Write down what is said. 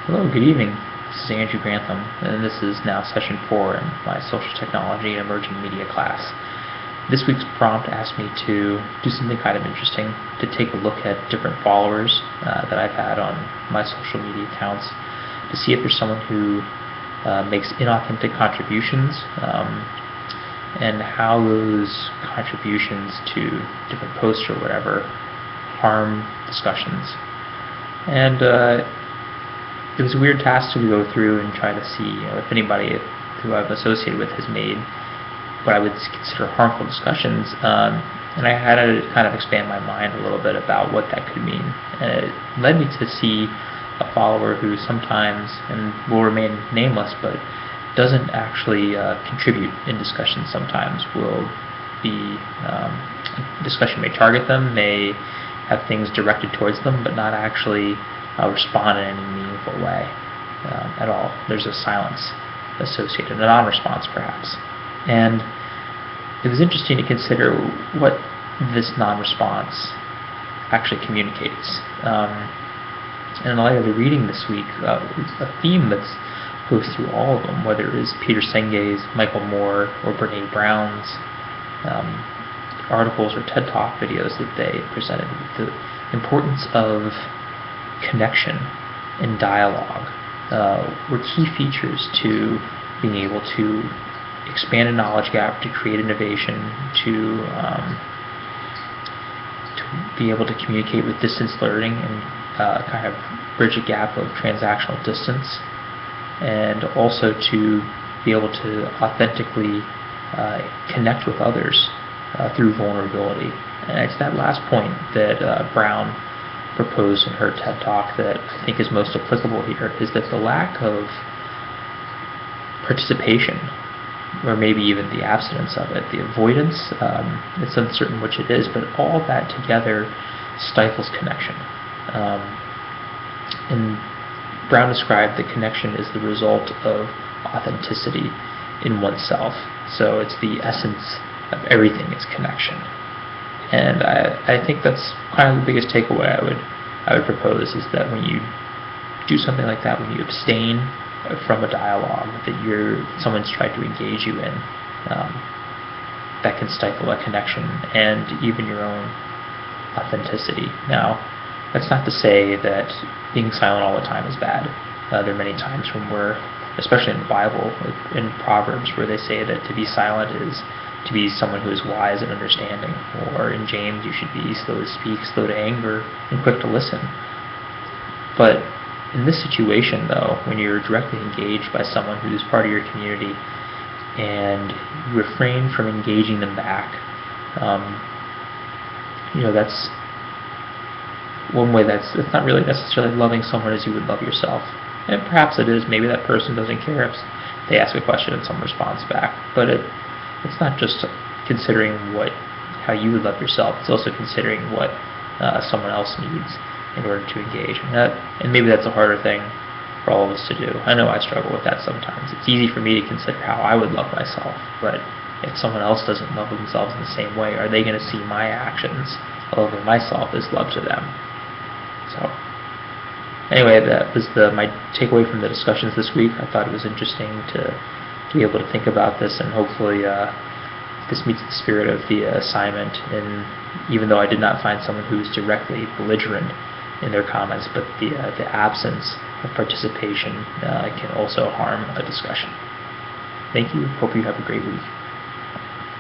Hello, good evening. This is Andrew Grantham, and this is now session 4 in my social technology and emerging media class. This week's prompt asked me to do something kind of interesting, to take a look at different followers that I've had on my social media accounts, to see if there's someone who makes inauthentic contributions, and how those contributions to different posts or whatever harm discussions. And it was a weird task to go through and try to see if anybody who I've associated with has made what I would consider harmful discussions, and I had to kind of expand my mind a little bit about what that could mean. And it led me to see a follower who sometimes, and will remain nameless, but doesn't actually contribute in discussions sometimes. Will be discussion may target them, may have things directed towards them, but not actually respond in any meaningful way at all. There's a silence associated, a non-response perhaps. And it was interesting to consider what this non-response actually communicates. And in light of the reading this week, a theme that goes through all of them, whether it is Peter Senge's, Michael Moore, or Brene Brown's articles or TED Talk videos that they presented, the importance of connection and dialogue were key features to being able to expand a knowledge gap, to create innovation, to be able to communicate with distance learning and kind of bridge a gap of transactional distance, and also to be able to authentically connect with others through vulnerability. And it's that last point that Brown proposed in her TED Talk that I think is most applicable here, is that the lack of participation, or maybe even the absence of it, the avoidance, it's uncertain which it is, but all that together stifles connection. And Brown described that connection is the result of authenticity in oneself. So it's the essence of everything is connection. And I think that's kind of the biggest takeaway I would propose, is that when you do something like that, when you abstain from a dialogue that someone's tried to engage you in, that can stifle a connection and even your own authenticity. Now, that's not to say that being silent all the time is bad. There are many times when especially in the Bible, in Proverbs, where they say that to be silent is to be someone who is wise and understanding. Or in James, you should be slow to speak, slow to anger, and quick to listen. But in this situation, though, when you're directly engaged by someone who's part of your community and you refrain from engaging them back, that's one way that's not really necessarily loving someone as you would love yourself. And perhaps it is. Maybe that person doesn't care if they ask a question and someone responds back. But it's not just considering how you would love yourself. It's also considering what someone else needs in order to engage. And maybe that's a harder thing for all of us to do. I know I struggle with that sometimes. It's easy for me to consider how I would love myself, but if someone else doesn't love themselves in the same way, are they going to see my actions of loving myself as love to them? So anyway, that was my takeaway from the discussions this week. I thought it was interesting to be able to think about this, and hopefully this meets the spirit of the assignment. And even though I did not find someone who was directly belligerent in their comments, but the absence of participation can also harm a discussion. Thank you. Hope you have a great week.